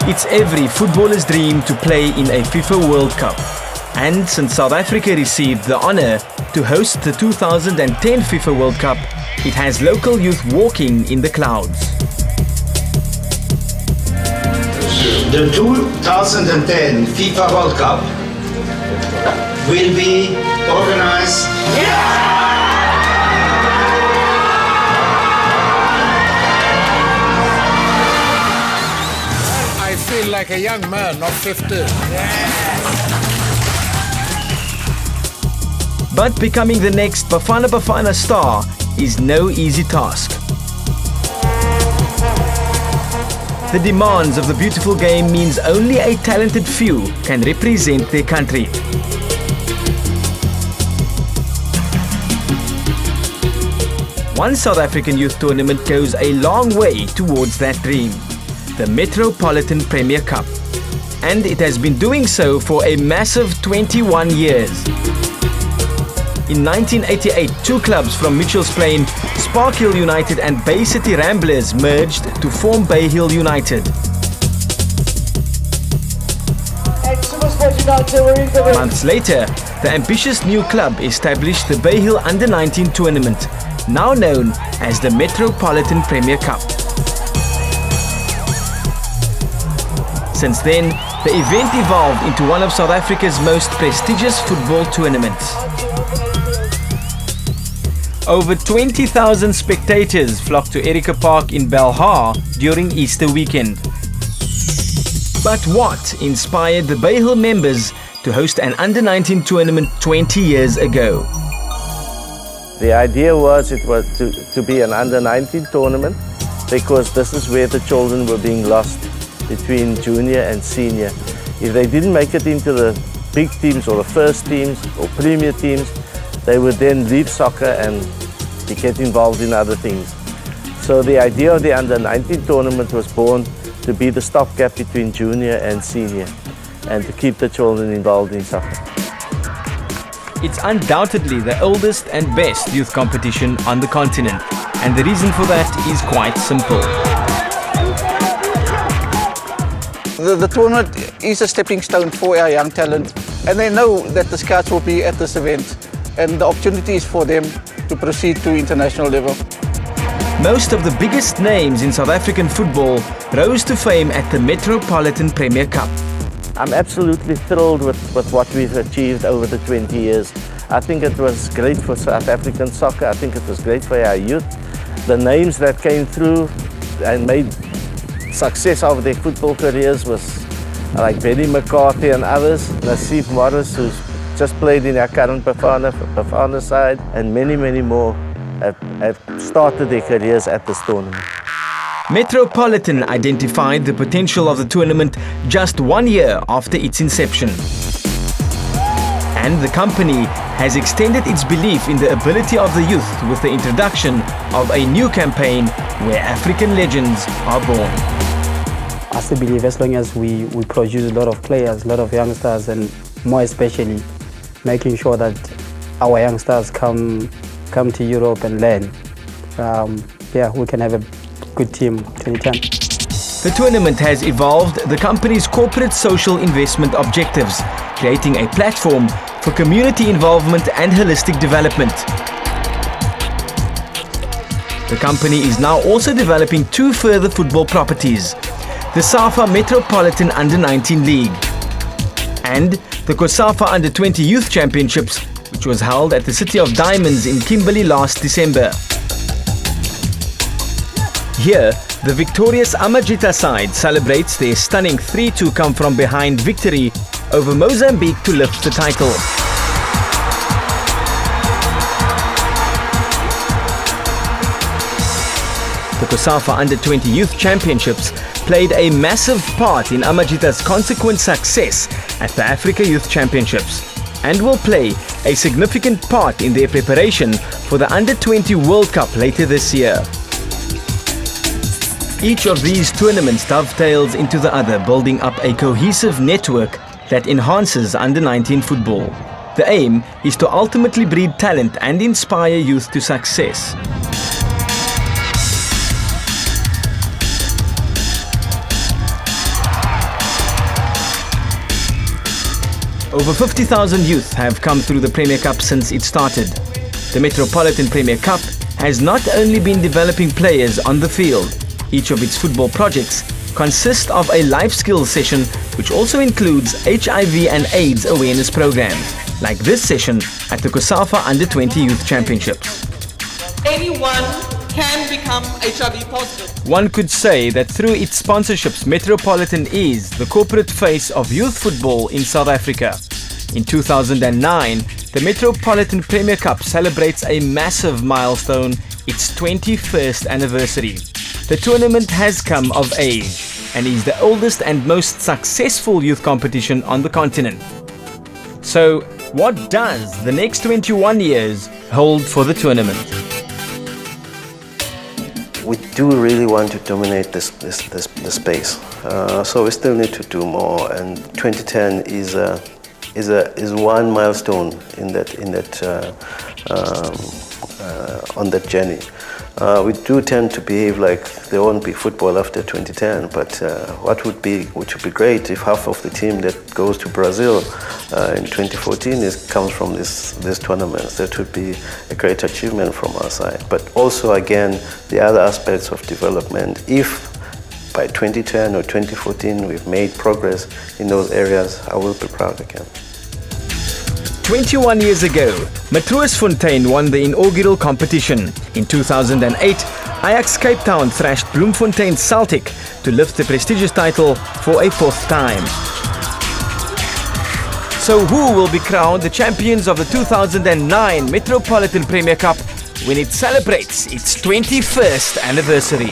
It's every footballer's dream to play in a FIFA World Cup. And since South Africa received the honour to host the 2010 FIFA World Cup, it has local youth walking in the clouds. The 2010 FIFA World Cup will be organized. I feel like a young man, not 50. But becoming the next Bafana Bafana star is no easy task. The demands of the beautiful game means only a talented few can represent their country. One South African youth tournament goes a long way towards that dream, the Metropolitan Premier Cup. And it has been doing so for a massive 21 years. In 1988, two clubs from Mitchells Plain, Spark Hill United and Bay City Ramblers merged to form Bay Hill United. Months later, the ambitious new club established the Bay Hill Under-19 tournament, now known as the Metropolitan Premier Cup. Since then, the event evolved into one of South Africa's most prestigious football tournaments. Over 20,000 spectators flocked to Erica Park in Belhar during Easter weekend. But what inspired the Bay Hill members to host an Under-19 tournament 20 years ago? The idea was it was to be an Under-19 tournament because this is where the children were being lost between junior and senior. If they didn't make it into the big teams or the first teams or premier teams, they would then leave soccer and get involved in other things. So the idea of the Under-19 tournament was born to be the stopgap between junior and senior and to keep the children involved in soccer. It's undoubtedly the oldest and best youth competition on the continent, and the reason for that is quite simple. The tournament is a stepping stone for our young talent, and they know that the scouts will be at this event, and the opportunity is for them to proceed to international level. Most of the biggest names in South African football rose to fame at the Metropolitan Premier Cup. I'm absolutely thrilled with what we've achieved over the 20 years. I think it was great for South African soccer. I think it was great for our youth. The names that came through and made success of their football careers was like Benny McCarthy and others, Nassif Morris, who's just played in our current Bafana side, and many, many more have started their careers at this tournament. Metropolitan identified the potential of the tournament just 1 year after its inception. And the company has extended its belief in the ability of the youth with the introduction of a new campaign where African legends are born. I still believe as long as we produce a lot of players, a lot of youngsters, and more especially making sure that our youngsters come to Europe and learn, we can have a good team 2010. The tournament has evolved the company's corporate social investment objectives, creating a platform for community involvement and holistic development. The company is now also developing two further football properties, the SAFA Metropolitan Under-19 League and the COSAFA Under-20 Youth Championships, which was held at the City of Diamonds in Kimberley last December. Here, the victorious Amajita side celebrates their stunning 3-2 come-from-behind victory over Mozambique to lift the title. The COSAFA Under-20 Youth Championships played a massive part in Amajita's consequent success at the Africa Youth Championships and will play a significant part in their preparation for the Under-20 World Cup later this year. Each of these tournaments dovetails into the other, building up a cohesive network that enhances Under-19 football. The aim is to ultimately breed talent and inspire youth to success. Over 50,000 youth have come through the Premier Cup since it started. The Metropolitan Premier Cup has not only been developing players on the field. Each of its football projects consists of a life skills session which also includes HIV and AIDS awareness programs, like this session at the COSAFA Under-20 Youth Championships. Anyone can become HIV positive. One could say that through its sponsorships, Metropolitan is the corporate face of youth football in South Africa. In 2009, the Metropolitan Premier Cup celebrates a massive milestone, its 21st anniversary. The tournament has come of age and is the oldest and most successful youth competition on the continent. So, what does the next 21 years hold for the tournament? We do really want to dominate this space, so we still need to do more. And 2010 is one milestone on that journey. We do tend to behave like there won't be football after 2010, but which would be great if half of the team that goes to Brazil in 2014 comes from this tournaments. That would be a great achievement from our side. But also, again, the other aspects of development, if by 2010 or 2014 we've made progress in those areas, I will be proud again. 21 years ago, Matroosfontein won the inaugural competition. In 2008, Ajax Cape Town thrashed Bloemfontein Celtic to lift the prestigious title for a fourth time. So who will be crowned the champions of the 2009 Metropolitan Premier Cup when it celebrates its 21st anniversary?